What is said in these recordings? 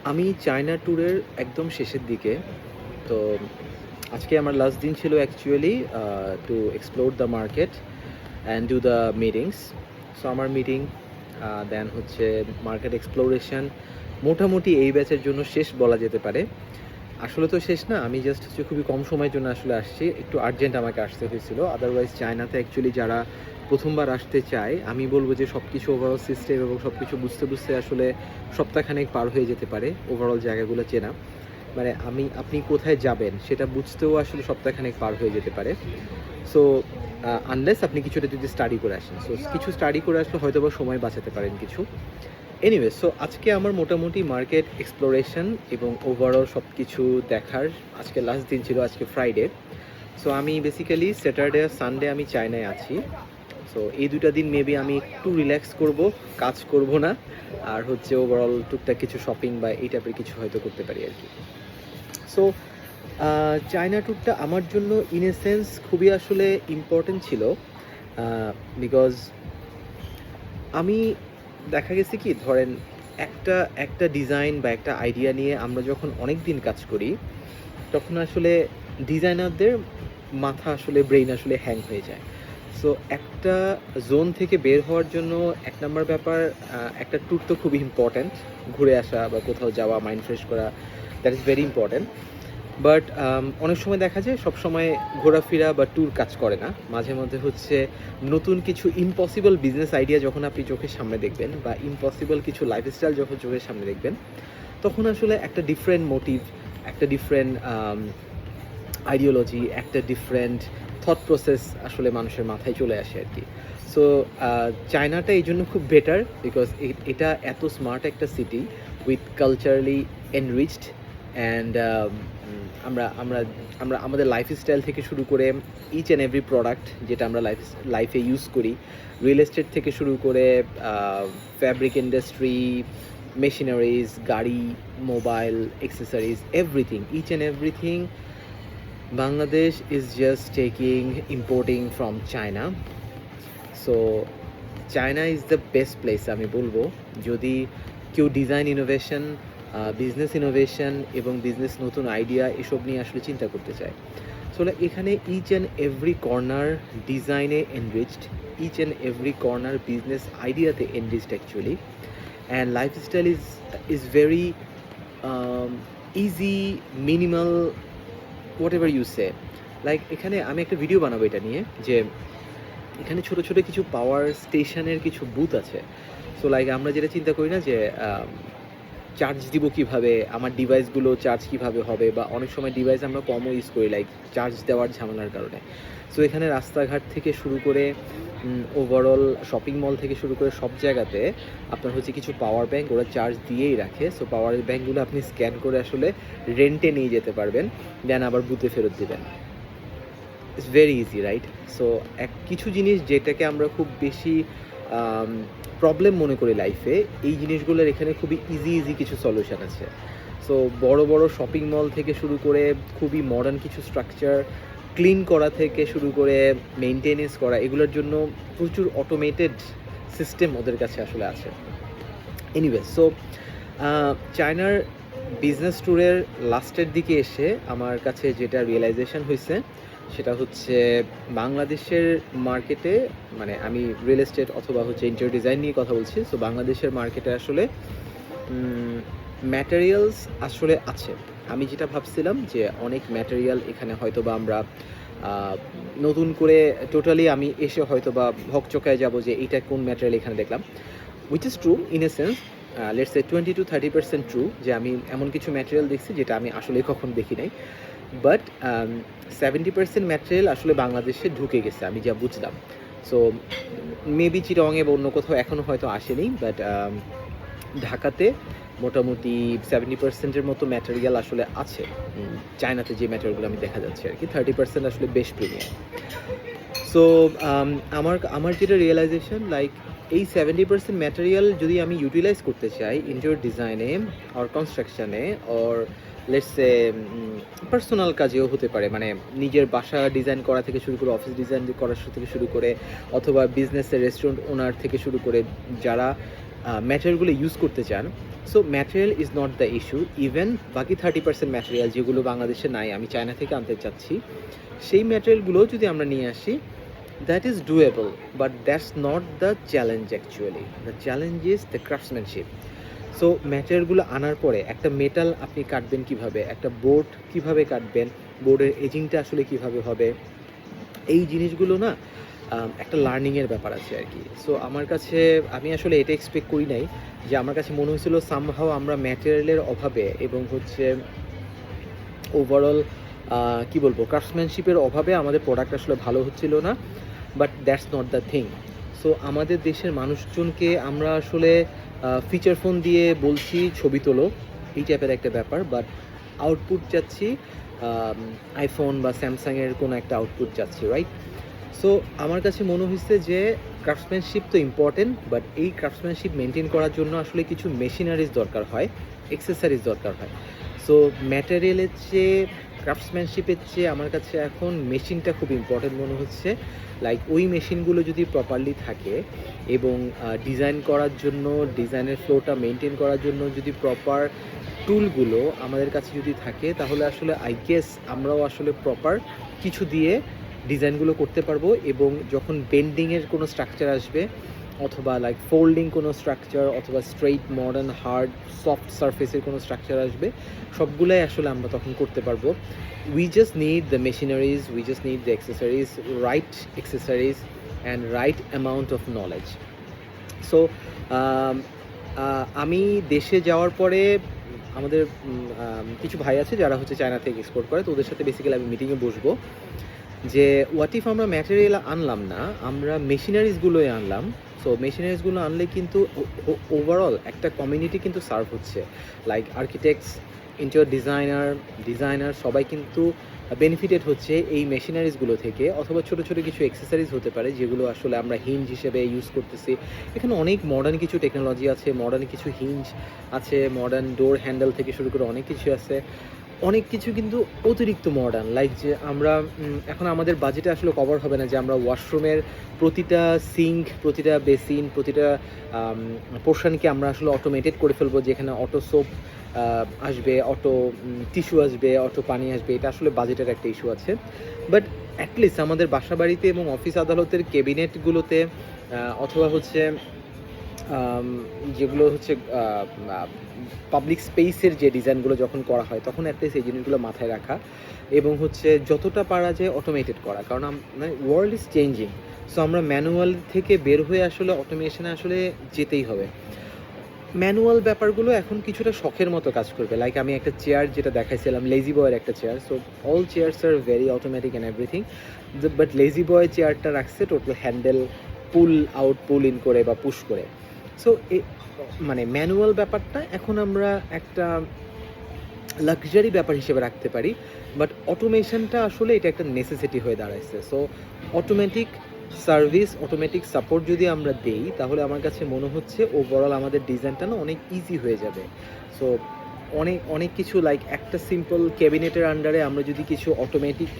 আমি চায়না ট্যুরের একদম শেষের দিকে। তো আজকে আমার লাস্ট দিন ছিল actually to explore the market and do the meetings. So আমার মিটিং দেন হচ্ছে মার্কেট এক্সপ্লোরেশন মোটামুটি এই ব্যাচের জন্য শেষ বলা যেতে পারে। আসলে তো শেষ না, আমি জাস্ট হচ্ছে খুবই কম সময়ের জন্য আসলে আসছি, একটু আর্জেন্ট আমাকে আসতে হয়েছিল। আদারওয়াইজ চায়নাতে অ্যাকচুয়ালি যারা প্রথমবার আসতে চায় আমি বলবো যে সব কিছু ওভারঅল সিস্টেম এবং সব কিছু বুঝতে বুঝতে আসলে সপ্তাহখানেক পার হয়ে যেতে পারে ওভারঅল জায়গাগুলো চেনা। মানে আপনি কোথায় যাবেন সেটা বুঝতেও আসলে সপ্তাহখানেক পার হয়ে যেতে পারে। সো আনলেস আপনি কিছুটা যদি স্টাডি করে আসেন, সো কিছু স্টাডি করে আসলে হয়তো বা সময় বাঁচাতে পারেন কিছু। এনিওয়ে, সো আজকে আমার মোটামুটি মার্কেট এক্সপ্লোরেশন এবং ওভারঅল সব কিছু দেখার আজকে লাস্ট দিন ছিল, আজকে ফ্রাইডে। সো আমি বেসিক্যালি স্যাটারডে আর সানডে আমি চায়নায় আছি। সো এই দুটা দিন মেবি আমি একটু রিল্যাক্স করব, কাজ করব না, আর হচ্ছে ওভারঅল টুকটাক কিছু শপিং বা এই টাইপের কিছু হয়তো করতে পারি আর কি। সো চায়না ট্যুরটা আমার জন্য ইন এ সেন্স খুবই আসলে ইম্পর্টেন্ট ছিল, বিকজ আমি দেখা গেছে কি ধরেন একটা একটা ডিজাইন বা একটা আইডিয়া নিয়ে আমরা যখন অনেক দিন কাজ করি তখন আসলে ডিজাইনারদের মাথা আসলে ব্রেইন আসলে হ্যাং হয়ে যায়। সো একটা জোন থেকে বের হওয়ার জন্য এক নম্বর ব্যাপার, একটা ট্যুর তো খুবই ইম্পর্ট্যান্ট। ঘুরে আসা বা কোথাও যাওয়া, মাইন্ড ফ্রেশ করা, that is very important. But অনেক সময় দেখা যায় সব সময় ঘোরাফেরা বা ট্যুর কাজ করে না। মাঝে মধ্যে হচ্ছে নতুন কিছু ইম্পসিবল বিজনেস আইডিয়া যখন আপনি চোখের সামনে দেখবেন বা ইম্পসিবল কিছু লাইফস্টাইল যখন চোখের সামনে দেখবেন, তখন আসলে একটা ডিফারেন্ট মোটিভ, একটা ডিফারেন্ট আইডিওলজি, একটা ডিফারেন্ট থট প্রসেস আসলে মানুষের মাথায় চলে আসে আর কি। সো চায়নাটা এই জন্য খুব বেটার, বিকজ এটা এত স্মার্ট একটা city with culturally enriched and আমরা আমরা আমরা আমাদের লাইফস্টাইল থেকে শুরু করে ইচ অ্যান্ড এভরি প্রোডাক্ট যেটা আমরা লাইফে ইউজ করি, রিয়েল এস্টেট থেকে শুরু করে ফ্যাব্রিক ইন্ডাস্ট্রি, মেশিনারিজ, গাড়ি, mobile, accessories, everything, each and everything Bangladesh is just taking importing from China. So China is the best place আমি বলবো, যদি কেউ ডিজাইন ইনোভেশন, বিজনেস ইনোভেশন এবং বিজনেস নতুন আইডিয়া এসব নিয়ে আসলে চিন্তা করতে চায়। সো এখানে ইচ অ্যান্ড এভরি কর্নার ডিজাইনে enriched, each and every corner business আইডিয়াতে enriched actually, and lifestyle is very easy, minimal, whatever you say. Like এখানে আমি একটা ভিডিও বানাবো এটা নিয়ে, যে এখানে ছোটো ছোটো কিছু পাওয়ার স্টেশনের কিছু বুথ আছে। সো লাইক আমরা যেটা চিন্তা করি না যে চার্জ দিব কিভাবে, আমার ডিভাইসগুলো চার্জ কিভাবে হবে, বা অনেক সময় ডিভাইস আমরা কমও ইউজ করি লাইক চার্জ দেওয়ার ঝামেলার কারণে। সো এখানে রাস্তাঘাট থেকে শুরু করে ওভারঅল শপিং মল থেকে শুরু করে সব জায়গাতে আপনার হচ্ছে কিছু পাওয়ার ব্যাঙ্ক ওরা চার্জ দিয়েই রাখে। সো পাওয়ার ব্যাঙ্কগুলো আপনি স্ক্যান করে আসলে রেন্টে নিয়ে যেতে পারবেন, দেন আবার বুথে ফেরত দেবেন। It's very easy, right? So কিছু জিনিস যেটাকে আমরা খুব বেশি প্রবলেম মনে করি লাইফে, এই জিনিসগুলোর এখানে খুবই ইজি ইজি কিছু সলিউশন আছে। সো বড় বড় শপিং মল থেকে শুরু করে খুবই মডার্ন কিছু স্ট্রাকচার, ক্লিন করা থেকে শুরু করে মেনটেনেন্স করা, এগুলোর জন্য প্রচুর অটোমেটেড সিস্টেম ওদের কাছে আসলে আছে। এনিওয়ে, সো চায়নার বিজনেস ট্যুরের লাস্টের দিকে এসে আমার কাছে যেটা রিয়েলাইজেশন হয়েছে সেটা হচ্ছে বাংলাদেশের মার্কেটে, মানে আমি রিয়েল এস্টেট অথবা হচ্ছে ইন্টেরিয়র ডিজাইন নিয়ে কথা বলছি। সো বাংলাদেশের মার্কেটে আসলে ম্যাটেরিয়ালস আসলে আছে। আমি যেটা ভাবছিলাম যে অনেক ম্যাটেরিয়াল এখানে হয়তো বা আমরা নতুন করে টোটালি আমি এসে হয়তো বা হকচকায় যাব যে এইটা কোন ম্যাটেরিয়াল এখানে দেখলাম, which is true in a sense, let's say 20-30% true, যে আমি এমন কিছু ম্যাটেরিয়াল দেখছি যেটা আমি আসলে কখন দেখি নাই। বাট 70% ম্যাটেরিয়াল আসলে বাংলাদেশে ঢুকে গেছে আমি যা বুঝলাম। সো মেবি চিটংয়ে বা অন্য কোথাও এখনও হয়তো আসেনি, বাট ঢাকাতে মোটামুটি 70%-এর মতো ম্যাটেরিয়াল আসলে আছে। চায়নাতে যে ম্যাটেরিয়ালগুলো আমি দেখা যাচ্ছে আর কি, 30% আসলে বেশ প্রিমিয়াম। সো আমার যেটা রিয়েলাইজেশন, লাইক এই 70% ম্যাটেরিয়াল যদি আমি ইউটিলাইজ করতে চাই ইন্টেরিয়র ডিজাইনে অর কনস্ট্রাকশানে অর লেটস সে পার্সোনাল কাজেও হতে পারে, মানে নিজের বাসা ডিজাইন করা থেকে শুরু করে অফিস ডিজাইন করার থেকে শুরু করে, অথবা বিজনেসের রেস্টুরেন্ট ওনার থেকে শুরু করে যারা ম্যাটেরিয়ালগুলো ইউজ করতে চান, so material is not the issue. Even বাকি 30% ম্যাটেরিয়াল যেগুলো বাংলাদেশে নাই, আমি চায়না থেকে আনতে চাচ্ছি, সেই ম্যাটেরিয়ালগুলো যদি আমরা নিয়ে আসি, that is doable, but that's not the challenge actually. The challenge is the craftsmanship. So ম্যাটেরিয়ালগুলো আনার পরে একটা মেটাল আপনি কাটবেন কিভাবে, একটা বোর্ড কিভাবে কাটবেন, বোর্ডের এজিংটা আসলে কিভাবে হবে, এই জিনিসগুলো না একটা লার্নিংয়ের ব্যাপার আছে আর কি। সো আমার কাছে, আমি আসলে এটা এক্সপেক্ট করি নাই, যে আমার কাছে মনে হয়েছিল সামহাও আমরা ম্যাটেরিয়ালের অভাবে এবং হচ্ছে ওভারঅল কী বলবো, ক্রাফটসম্যানশিপের অভাবে আমাদের প্রোডাক্ট আসলে ভালো হচ্ছিল না, but that's not the thing. So আমাদের দেশের মানুষজনকে আমরা আসলে ফিচার ফোন দিয়ে বলছি ছবি তোলো, এই টাইপের একটা ব্যাপার, বাট আউটপুট চাচ্ছি আইফোন বা স্যামসাংয়ের কোনো একটা আউটপুট চাচ্ছি, রাইট? সো আমার কাছে মনে হয়েছে যে ক্রাফটসম্যানশিপ তো ইম্পর্টেন্ট, বাট এই ক্রাফটসম্যানশিপ মেনটেন করার জন্য আসলে কিছু মেশিনারিজ দরকার হয়, এক্সেসারিজ দরকার হয়। সো ম্যাটেরিয়ালের চেয়ে, ক্রাফটসম্যানশিপের চেয়ে আমার কাছে এখন মেশিনটা খুব ইম্পর্টেন্ট মনে হচ্ছে। লাইক ওই মেশিনগুলো যদি প্রপারলি থাকে এবং ডিজাইন করার জন্য, ডিজাইনের ফ্লোটা মেনটেন করার জন্য যদি প্রপার টুলগুলো আমাদের কাছে যদি থাকে, তাহলে আসলে আই গেস আমরাও আসলে প্রপার কিছু দিয়ে ডিজাইনগুলো করতে পারবো। এবং যখন বেন্ডিংয়ের কোনো স্ট্রাকচার আসবে, অথবা লাইক ফোল্ডিং কোনো স্ট্রাকচার, অথবা স্ট্রেইট, মডার্ন, হার্ড, সফট সারফেসের কোনো স্ট্রাকচার আসবে, সবগুলাই আসলে আমরা তখন করতে পারবো। We just need the machineries, we just need the accessories, right accessories and right amount of knowledge. So আমি দেশে যাওয়ার পরে আমাদের কিছু ভাই আছে যারা হচ্ছে চায়না থেকে এক্সপোর্ট করে, তো ওদের সাথে বেসিক্যালি আমি মিটিংয়ে বসবো যে হোয়াট ইফ আমরা ম্যাটেরিয়াল আনলাম না, আমরা মেশিনারিজগুলোই আনলাম। সো মেশিনারিজগুলো আনলে কিন্তু ওভারঅল একটা কমিউনিটি কিন্তু সার্ভ হচ্ছে, লাইক আর্কিটেক্টস, ইন্টেরিয়র ডিজাইনার সবাই কিন্তু বেনিফিটেড হচ্ছে এই মেশিনারিজগুলো থেকে। অথবা ছোটো ছোটো কিছু অ্যাক্সেসরিজ হতে পারে যেগুলো আসলে আমরা হিঞ্জ হিসেবে ইউজ করতেছি। এখানে অনেক মডার্ন কিছু টেকনোলজি আছে, মডার্ন কিছু হিঞ্জ আছে, মডার্ন ডোর হ্যান্ডেল থেকে শুরু করে অনেক কিছু আছে, অনেক কিছু কিন্তু অতিরিক্ত মডার্ন। লাইক যে আমরা এখন আমাদের বাজেটে আসলে কভার হবে না যে আমরা ওয়াশরুমের প্রতিটা সিঙ্ক, প্রতিটা বেসিন, প্রতিটা পোর্শনকে আমরা আসলে অটোমেটেড করে ফেলবো, যেখানে অটো সোপ আসবে, অটো টিস্যু আসবে, অটো পানি আসবে। এটা আসলে বাজেটের একটা ইস্যু আছে। বাট অ্যাটলিস্ট আমাদের বাসা বাড়িতে এবং অফিস আদালতের ক্যাবিনেটগুলোতে অথবা হচ্ছে যেগুলো হচ্ছে পাবলিক স্পেসের যে ডিজাইনগুলো যখন করা হয়, তখন অ্যাটলিস্ট এই জিনিসগুলো মাথায় রাখা এবং হচ্ছে যতটা পারা যায় অটোমেটেড করা। কারণ মানে ওয়ার্ল্ড ইজ চেঞ্জিং। সো আমরা ম্যানুয়াল থেকে বের হয়ে আসলে অটোমেশনে আসলে যেতেই হবে। ম্যানুয়াল ব্যাপারগুলো এখন কিছুটা শখের মতো কাজ করবে। লাইক আমি একটা চেয়ার যেটা দেখাইছিলাম, লেজি বয়ের একটা চেয়ার। So all chairs are very automatic and everything, but lazy boy চেয়ারটা রাখছে total handle pull out, pull in করে বা পুশ করে। সো মানে ম্যানুয়াল ব্যাপারটা এখন আমরা একটা লাক্সারি ব্যাপার হিসেবে রাখতে পারি, বাট অটোমেশনটা আসলে এটা একটা নেসেসিটি হয়ে দাঁড়াইছে। So automatic service, automatic support যদি আমরা দেই, তাহলে আমার কাছে মনে হচ্ছে ওভারঅল আমাদের ডিজাইনটা না অনেক ইজি হয়ে যাবে। সো অনেক কিছু লাইক একটা সিম্পল ক্যাবিনেটের আন্ডারে আমরা যদি কিছু অটোমেটিক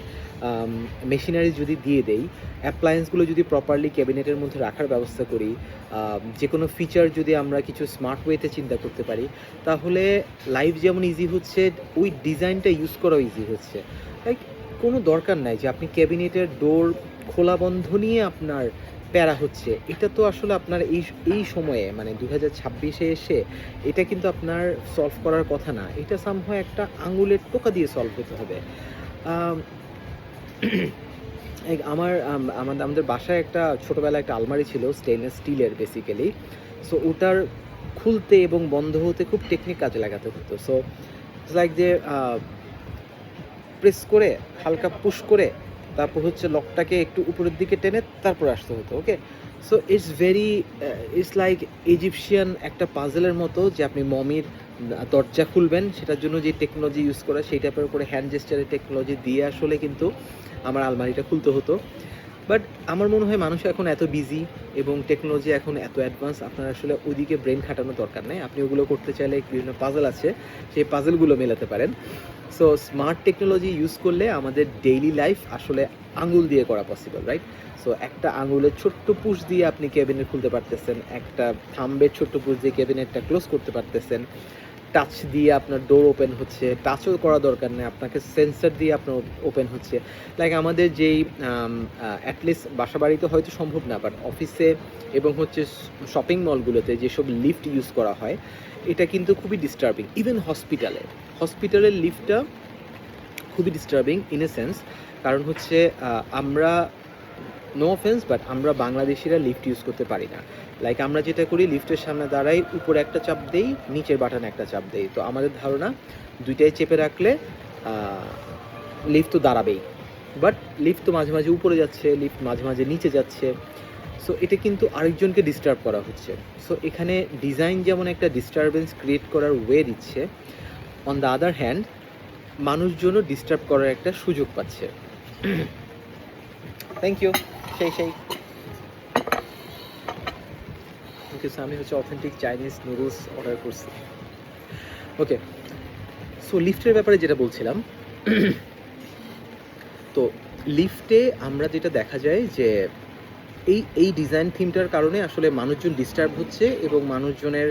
মেশিনারি যদি দিয়ে দেই, অ্যাপ্লায়েন্সগুলো যদি প্রপারলি ক্যাবিনেটের মধ্যে রাখার ব্যবস্থা করি, যে কোনো ফিচার যদি আমরা কিছু স্মার্ট ওয়েতে চিন্তা করতে পারি, তাহলে লাইফ যেমন ইজি হচ্ছে, ওই ডিজাইনটা ইউজ করাও ইজি হচ্ছে। লাইক কোনো দরকার নাই যে আপনি ক্যাবিনেটের ডোর খোলা বন্ধ নিয়ে আপনার প্যারা হচ্ছে। এটা তো আসলে আপনার এই সময়ে মানে 2026-এ এসে এটা কিন্তু আপনার সলভ করার কথা না। এটা সামহাও একটা আঙুলের টোকা দিয়ে সলভ হতে হবে। আমাদের বাসায় একটা ছোটোবেলায় একটা আলমারি ছিল, স্টেনলেস স্টিলের বেসিক্যালি। সো ওটার খুলতে এবং বন্ধ হতে খুব টেকনিক কাজে লাগাতে হতো। সো লাইক যে প্রেস করে হালকা পুশ করে তারপর হচ্ছে লকটাকে একটু উপরের দিকে টেনে তারপর আসতে হতো। ওকে, সো ইটস লাইক ইজিপশিয়ান একটা পাজেলের মতো, যে আপনি মমির দরজা খুলবেন, সেটার জন্য যে টেকনোলজি ইউজ করা সেই টাইপের করে হ্যান্ড জেস্টারের টেকনোলজি দিয়ে আসলে কিন্তু আমার আলমারিটা খুলতে হতো। বাট আমার মনে হয় মানুষ এখন এত বিজি এবং টেকনোলজি এখন এত অ্যাডভান্স, আপনার আসলে ওইদিকে ব্রেন খাটানোর দরকার নেই। আপনি ওগুলো করতে চাইলে বিভিন্ন পাজল আছে, সেই পাজলগুলো মেলাতে পারেন। সো স্মার্ট টেকনোলজি ইউজ করলে আমাদের ডেইলি লাইফ আসলে আঙুল দিয়ে করা পসিবল, রাইট? সো একটা আঙুলের ছোট্ট পুশ দিয়ে আপনি ক্যাবিনেট খুলতে পারতেছেন, একটা থাম্বের ছোট্ট পুশ দিয়ে ক্যাবিনেটটা ক্লোজ করতে পারতেছেন, টাচ দিয়ে আপনার ডোর ওপেন হচ্ছে, টাচও করা দরকার নেই, আপনাকে সেন্সার দিয়ে আপনার ওপেন হচ্ছে। লাইক আমাদের যেই অ্যাটলিস্ট বাসা বাড়িতে হয়তো সম্ভব না, বাট অফিসে এবং হচ্ছে শপিং মলগুলোতে যেসব লিফট ইউজ করা হয়, এটা কিন্তু খুবই ডিস্টার্বিং। ইভেন হসপিটালের লিফটটা খুবই ডিস্টার্বিং ইন এ সেন্স, কারণ হচ্ছে আমরা, নো অফেন্স, বাট আমরা বাংলাদেশিরা লিফট ইউজ করতে পারি না। লাইক আমরা যেটা করি, লিফটের সামনে দাঁড়াই, উপরে একটা চাপ দেই, নিচের বাটনে একটা চাপ দেই। তো আমাদের ধারণা দুইটাই চেপে রাখলে লিফট তো দাঁড়াবেই, বাট লিফট তো মাঝে মাঝে উপরে যাচ্ছে, লিফট মাঝে মাঝে নিচে যাচ্ছে। সো এটা কিন্তু আরেকজনকে ডিস্টার্ব করা হচ্ছে। সো এখানে ডিজাইন যেমন একটা ডিস্টারবেন্স ক্রিয়েট করার ওয়ে দিচ্ছে, অন দ্য আদার হ্যান্ড মানুষজনও ডিস্টার্ব করার একটা সুযোগ পাচ্ছে। Thank you. সেই ওকে, সো আমি হচ্ছে অথেন্টিক চাইনিজ নুডলস অর্ডার করছি। ওকে, সো লিফটের ব্যাপারে যেটা বলছিলাম, তো লিফটে আমরা যেটা দেখা যায় যে এই ডিজাইন থিমটার কারণে আসলে মানুষজন ডিস্টার্ব হচ্ছে এবং মানুষজনের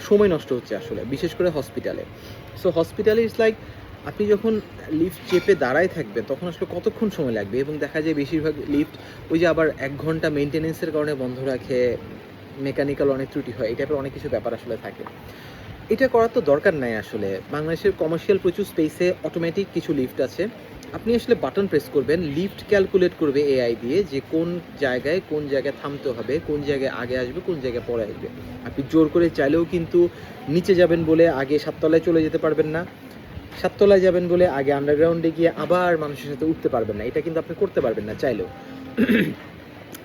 সময় নষ্ট হচ্ছে আসলে, বিশেষ করে হসপিটালে। সো হসপিটালে ইটস লাইক আপনি যখন লিফট চেপে দাঁড়ায় থাকবেন তখন আসলে কতক্ষণ সময় লাগবে, এবং দেখা যায় বেশিরভাগ লিফট ওই যে আবার 1 ঘন্টা মেনটেনেন্সের কারণে বন্ধ রাখে, মেকানিক্যাল অনেক ত্রুটি হয়, এই টাইপের অনেক কিছু ব্যাপার আসলে থাকে। এটা করার তো দরকার নাই আসলে। বাংলাদেশের কমার্শিয়াল প্রচুর স্পেসে অটোমেটিক কিছু লিফট আছে, আপনি আসলে বাটন প্রেস করবেন, লিফট ক্যালকুলেট করবে এআই দিয়ে যে কোন জায়গায় থামতে হবে, কোন জায়গায় আগে আসবে, কোন জায়গায় পরে আসবে। আপনি জোর করে চাইলেও কিন্তু নিচে যাবেন বলে আগে 7 তলায় চলে যেতে পারবেন না, 7 তলায় যাবেন বলে আগে আন্ডারগ্রাউন্ডে গিয়ে আবার মানুষের সাথে উঠতে পারবেন না, এটা কিন্তু আপনি করতে পারবেন না চাইলেও।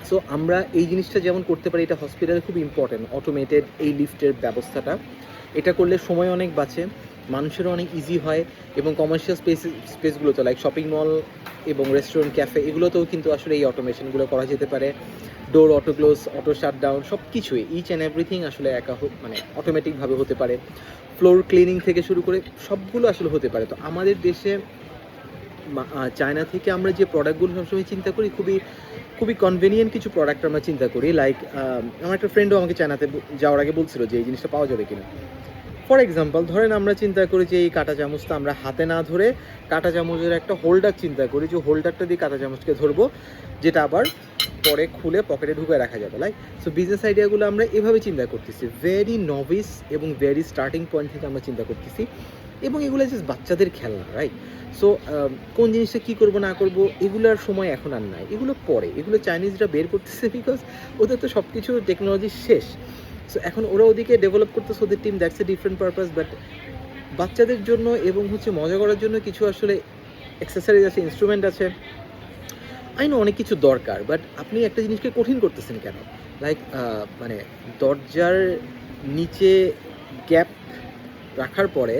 সো আমরা এই জিনিসটা যেমন করতে পারি, এটা হসপিটালে খুব ইম্পর্টেন্ট, অটোমেটেড এই লিফটের ব্যবস্থাটা। এটা করলে সময় অনেক বাঁচে, মানুষেরও অনেক ইজি হয়, এবং কমার্শিয়াল স্পেসগুলোতে লাইক শপিং মল এবং রেস্টুরেন্ট, ক্যাফে, এগুলোতেও কিন্তু আসলে এই অটোমেশনগুলো করা যেতে পারে। ডোর অটো ক্লোজ, অটো শাটডাউন, সব কিছুই, ইচ অ্যান্ড এভরিথিং আসলে মানে অটোমেটিকভাবে হতে পারে। ফ্লোর ক্লিনিং থেকে শুরু করে সবগুলো আসলে হতে পারে। তো আমাদের দেশে চায়না থেকে আমরা যে প্রোডাক্টগুলো সবসময় চিন্তা করি, খুবই কনভেনিয়েন্ট কিছু প্রোডাক্ট আমরা চিন্তা করি। লাইক আমার একটা ফ্রেন্ডও আমাকে চায়নাতে যাওয়ার আগে বলছিল যে এই জিনিসটা পাওয়া যাবে কিনা। ফর এক্সাম্পল ধরেন আমরা চিন্তা করি যে এই কাঁটা চামচটা আমরা হাতে না ধরে কাঁটা চামচের একটা হোল্ডার চিন্তা করি, যে হোল্ডারটা দিয়ে কাঁটা চামচকে ধরবো, যেটা আবার পরে খুলে পকেটে ঢুকে রাখা যাবে। লাইক সো বিজনেস আইডিয়াগুলো আমরা এভাবে চিন্তা করতেছি, ভেরি নভিস এবং ভেরি স্টার্টিং পয়েন্ট থেকে আমরা চিন্তা করতেছি, এবং এগুলো জাস্ট বাচ্চাদের খেলনা, রাইট? সো কোন জিনিসটা কী করবো না করবো এগুলোর সময় এখন আর নাই, এগুলো পরে, এগুলো চাইনিজরা বের করতেছে, বিকজ ওদের তো সব কিছু টেকনোলজি শেষ। সো এখন ওরা ওদিকে ডেভেলপ করতেছে ওদের team, that's a different purpose. But বাচ্চাদের জন্য এবং হচ্ছে মজা করার জন্য কিছু আসলে অ্যাক্সেসরিজ আছে, ইনস্ট্রুমেন্ট আছে, আই নো অনেক কিছু দরকার, বাট আপনি একটা জিনিসকে কঠিন করতেছেন কেন? লাইক মানে দরজার নিচে গ্যাপ রাখার পরে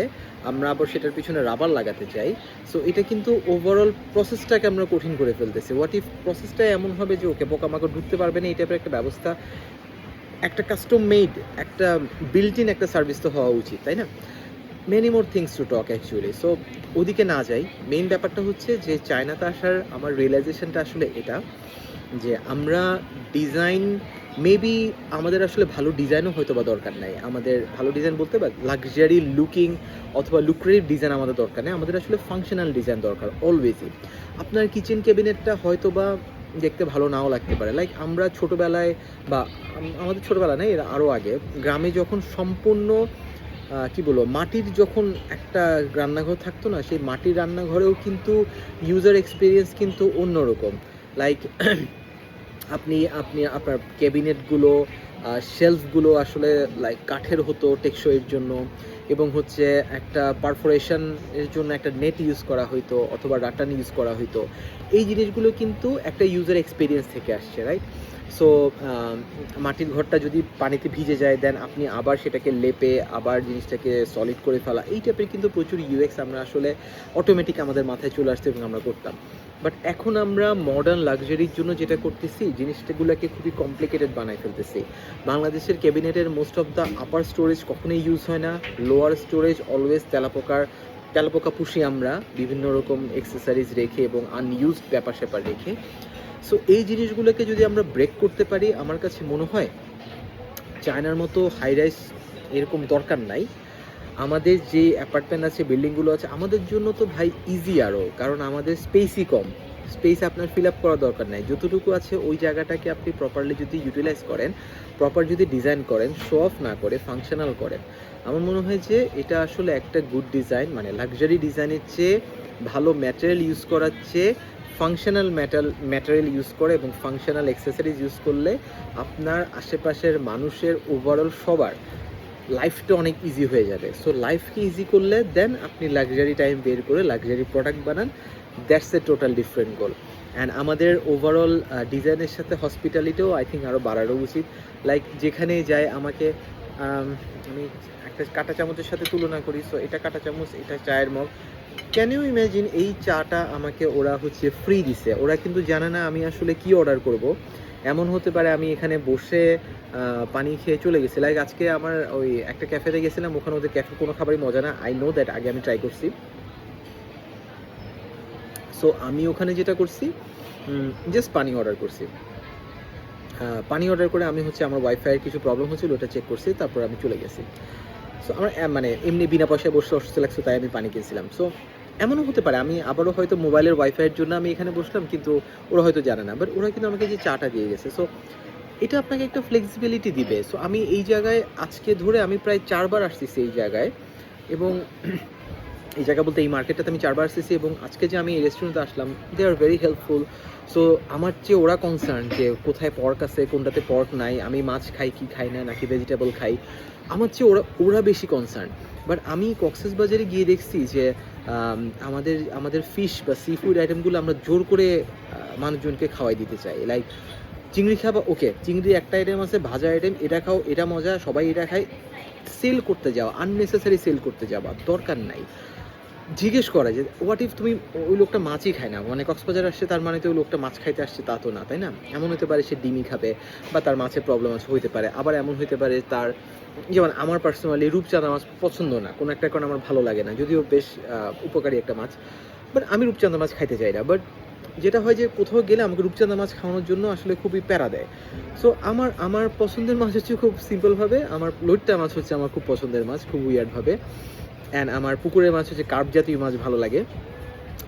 আমরা আবার সেটার পিছনে রাবার লাগাতে চাই। সো এটা কিন্তু ওভারঅল প্রসেসটাকে আমরা কঠিন করে ফেলতেছি। হোয়াট ইফ প্রসেসটা এমন হবে যে ওকে পোকামাকড় ঢুকতে পারবে না, এই টাইপের একটা ব্যবস্থা, একটা কাস্টম মেড, একটা বিল্ট ইন একটা সার্ভিস তো হওয়া উচিত, তাই না? Many more things to talk actually. So ওদিকে না যাই, মেইন ব্যাপারটা হচ্ছে যে চায়নাতে আসার আমার রিয়েলাইজেশনটা আসলে এটা, যে আমরা ডিজাইন, মেবি আমাদের আসলে ভালো ডিজাইনও হয়তো বা দরকার নাই, আমাদের ভালো ডিজাইন বলতে বা লাক্সারি লুকিং অথবা লুক্রেটিভ ডিজাইন আমাদের দরকার নেই, আমাদের আসলে ফাংশনাল ডিজাইন দরকার অলওয়েজই। আপনার কিচেন ক্যাবিনেটটা হয়তো বা দেখতে ভালো নাও লাগতে পারে। লাইক আমরা ছোটোবেলায়, বা আমাদের ছোটোবেলা নেই, এর আরও আগে গ্রামে যখন সম্পূর্ণ কি বলবো, মাটির যখন একটা রান্নাঘর থাকতো না, সেই মাটির রান্নাঘরেও কিন্তু ইউজার এক্সপিরিয়েন্স কিন্তু অন্যরকম। লাইক আপনি আপনি আপনার ক্যাবিনেটগুলো, শেলফগুলো আসলে লাইক কাঠের হতো টেকসইয়ের জন্য, এবং হচ্ছে একটা পারফোরেশন এর জন্য একটা নেট ইউজ করা হইতো অথবা রাটান ইউজ করা হইতো। এই জিনিসগুলো কিন্তু একটা ইউজার এক্সপিরিয়েন্স থেকে আসছে, রাইট? সো মাটির ঘরটা যদি পানিতে ভিজে যায়, দেন আপনি আবার সেটাকে লেপে আবার জিনিসটাকে সলিড করে ফেলা, এই টাইপের কিন্তু প্রচুর ইউএক্স আমরা আসলে অটোমেটিক আমাদের মাথায় চলে আসছে এবং আমরা করতাম। বাট এখন আমরা মডার্ন লাক্সারির জন্য যেটা করতেছি, জিনিসগুলোকে খুবই কমপ্লিকেটেড বানাই ফেলতেছি। বাংলাদেশের ক্যাবিনেটের most of the upper storage কখনোই ইউজ হয় না, লোয়ার স্টোরেজ অলওয়েজ তেলাপোকা পুষি আমরা বিভিন্ন রকম এক্সেসারিজ রেখে এবং আনইউজড ব্যাপার স্যাপার রেখে। সো এই জিনিসগুলোকে যদি আমরা ব্রেক করতে পারি, আমার কাছে মনে হয় চায়নার মতো হাই রাইস এরকম দরকার নাই। আমাদের যে অ্যাপার্টমেন্ট আছে, বিল্ডিংগুলো আছে, আমাদের জন্য তো ভাই ইজি আরও, কারণ আমাদের স্পেসই কম। স্পেস আপনার ফিল আপ করার দরকার নাই, যতটুকু আছে ওই জায়গাটাকে আপনি প্রপারলি যদি ইউটিলাইজ করেন, প্রপার যদি ডিজাইন করেন, শো অফ না করে ফাংশনাল করেন, আমার মনে হয় যে এটা আসলে একটা গুড ডিজাইন। মানে লাক্সারি ডিজাইনের চেয়ে ভালো ম্যাটেরিয়াল ইউজ করার চেয়ে ফাংশনাল ম্যাটেরিয়াল ইউজ করে এবং ফাংশনাল অ্যাক্সেসরিজ ইউজ করলে আপনার আশেপাশের মানুষের ওভারঅল সবার লাইফটা অনেক ইজি হয়ে যাবে। সো লাইফকে ইজি করলে দেন আপনি লাক্সারি টাইম বের করে লাক্সারি প্রোডাক্ট বানান, that's a total different goal. And আমাদের ওভারঅল ডিজাইনের সাথে হসপিটালিটিও আই থিঙ্ক আরও বাড়ানো উচিত। লাইক যেখানে যায় আমাকে আমি একটা কাঁটা চামচের সাথে তুলনা করি, সো এটা কাঁটা চামচ, এটা চায়ের মগ। ক্যান ইউ ইম্যাজিন এই চাটা আমাকে ওরা ফ্রি দিছে, ওরা কিন্তু জানে না আমি আসলে কি অর্ডার করব। এমন হতে পারে আমি এখানে বসে পানি খেয়ে চলে গেছি। লাইক আজকে আমার ওই একটা ক্যাফেতে গেছিলাম, ওখানে ওদের ক্যাফে কোনো খাবারই মজা না, আই নো দ্যাট, আগে আমি ট্রাই করছি। সো আমি ওখানে যেটা করছি, জাস্ট পানি অর্ডার করছি। পানি অর্ডার করে আমি আমার ওয়াইফাইয়ের কিছু প্রবলেম হচ্ছিল, ওটা চেক করছি, তারপর আমি চলে গেছি। সো আমার মানে এমনি বিনা পয়সায় বসে অসুস্থ লাগছে, তাই আমি পানি কিনছিলাম। সো এমনও হতে পারে আমি আবারও হয়তো মোবাইলের ওয়াইফাইয়ের জন্য আমি এখানে বসলাম, কিন্তু ওরা হয়তো জানে না, বাট ওরা কিন্তু আমাকে যে চাটা দিয়ে গেছে। সো এটা আপনাকে একটা ফ্লেক্সিবিলিটি দিবে। সো আমি এই জায়গায় আজকে ধরে আমি প্রায় 4 বার আসতেছি এই জায়গায়, এবং এই জায়গা বলতে এই মার্কেটটাতে আমি 4 বার আসতেছি, এবং আজকে যে আমি এই রেস্টুরেন্টে আসলাম, দে আর ভেরি হেল্পফুল। সো আমার চেয়ে ওরা কনসার্ন যে কোথায় পর্ক আছে, কোনটাতে পর্ক নাই, আমি মাছ খাই কি খাই না, নাকি ভেজিটেবল খাই, আমার চেয়ে ওরা বেশি কনসার্ন। বাট আমি কক্সবাজারে গিয়ে দেখছি যে আমাদের ফিশ বা সি ফুড আইটেমগুলো আমরা জোর করে মানুষজনকে খাওয়াই দিতে চাই। লাইক চিংড়ি খাবা, ওকে, চিংড়ি একটা আইটেম আছে, ভাজা আইটেম, এটা খাও, এটা মজা, সবাই এটা খায়। সেল করতে যাওয়া, আননেসেসারি সেল করতে যাওয়া দরকার নাই। জিজ্ঞেস করা যে হোয়াট ইফ তুমি, ওই লোকটা মাছই খায় না, মানে কক্সবাজার আসছে তার মানে তো ওই লোকটা মাছ খাইতে আসছে তা তো না, তাই না? এমন হতে পারে সে ডিমই খাবে, বা তার মাছের প্রবলেম আছে, হইতে পারে। আবার এমন হইতে পারে তার, যেমন আমার পার্সোনালি রূপচাঁদা মাছ পছন্দ না, কোনো একটা কারণে আমার ভালো লাগে না, যদিও বেশ উপকারী একটা মাছ, বাট আমি রূপচাঁদা মাছ খাইতে চাই না। বাট যেটা হয় যে কোথাও গেলে আমাকে রূপচাঁদা মাছ খাওয়ানোর জন্য আসলে খুবই প্যারা দেয়। সো আমার পছন্দের মাছ খুব সিম্পলভাবে, আমার লইট্টা মাছ আমার খুব পছন্দের মাছ, খুব উইয়ার্ডভাবে। অ্যান্ড আমার পুকুরের মাছ কার্প জাতীয় মাছ ভালো লাগে।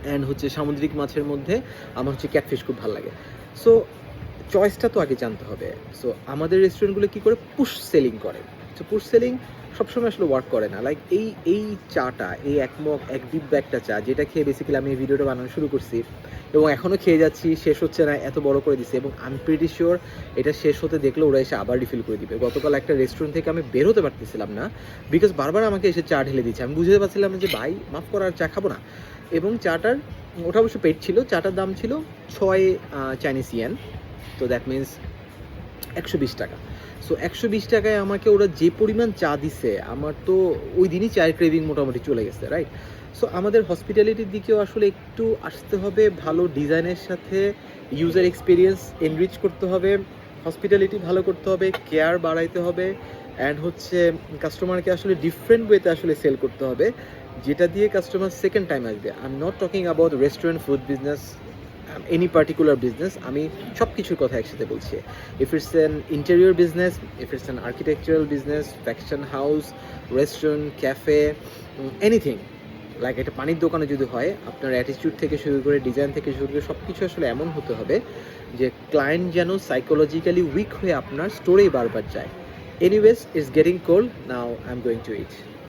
অ্যান্ড সামুদ্রিক মাছের মধ্যে আমার ক্যাটফিশ খুব ভালো লাগে। সো চয়েসটা তো আগে জানতে হবে। সো আমাদের রেস্টুরেন্টগুলো কী করে পুশ সেলিং করে। সো পুশ সেলিং সবসময় আসলে ওয়ার্ক করে না। লাইক এই চাটা, এই এক ডিব্বা একটা চা, যেটা খেয়ে বেসিক্যালি আমি এই ভিডিওটা বানানো শুরু করছি এবং এখনও খেয়ে যাচ্ছি, শেষ হচ্ছে না, এত বড় করে দিচ্ছে, এবং আমি প্রিটি শিওর এটা শেষ হতে দেখলে ওরা এসে আবার রিফিল করে দিবে। গতকাল একটা রেস্টুরেন্ট থেকে আমি বের হতে পারতেছিলাম না, বিকজ বারবার আমাকে এসে চা ঢেলে দিচ্ছে। আমি বুঝতে পারছিলাম যে ভাই মাফ করার, চা খাবো না। এবং চাটার, ওটা অবশ্য পেট ছিল, চাটার দাম ছিল 6 চাইনিজ ইয়েন, তো দ্যাট মিনস 120 টাকা। সো 120 টাকায় আমাকে ওরা যে পরিমাণ চা দিছে, আমার তো ওই দিনই চায়ের ক্রেভিং মোটামুটি চলে গেছে, রাইট? সো আমাদের হসপিটালিটির দিকেও আসলে একটু আসতে হবে, ভালো ডিজাইনের সাথে ইউজার এক্সপিরিয়েন্স এনরিচ করতে হবে, হসপিটালিটি ভালো করতে হবে, কেয়ার বাড়াইতে হবে, অ্যান্ড কাস্টমারকে আসলে ডিফারেন্ট ওয়েতে আসলে সেল করতে হবে, যেটা দিয়ে কাস্টমার সেকেন্ড টাইম আসবে। I am not talking about restaurant, food business, any particular business, আমি সব কিছুর কথা একসাথে বলছি। If it's an interior business, if it's an architectural business, faction house, restaurant, cafe, anything, like একটা পানির দোকানে যদি হয়, আপনার অ্যাটিটিউড থেকে শুরু করে, ডিজাইন থেকে শুরু করে সব কিছু আসলে এমন হতে হবে যে ক্লায়েন্ট যেন সাইকোলজিক্যালি উইক হয়ে আপনার স্টোরেই বারবার যায়। Anyways, it's getting cold, now I am going to it.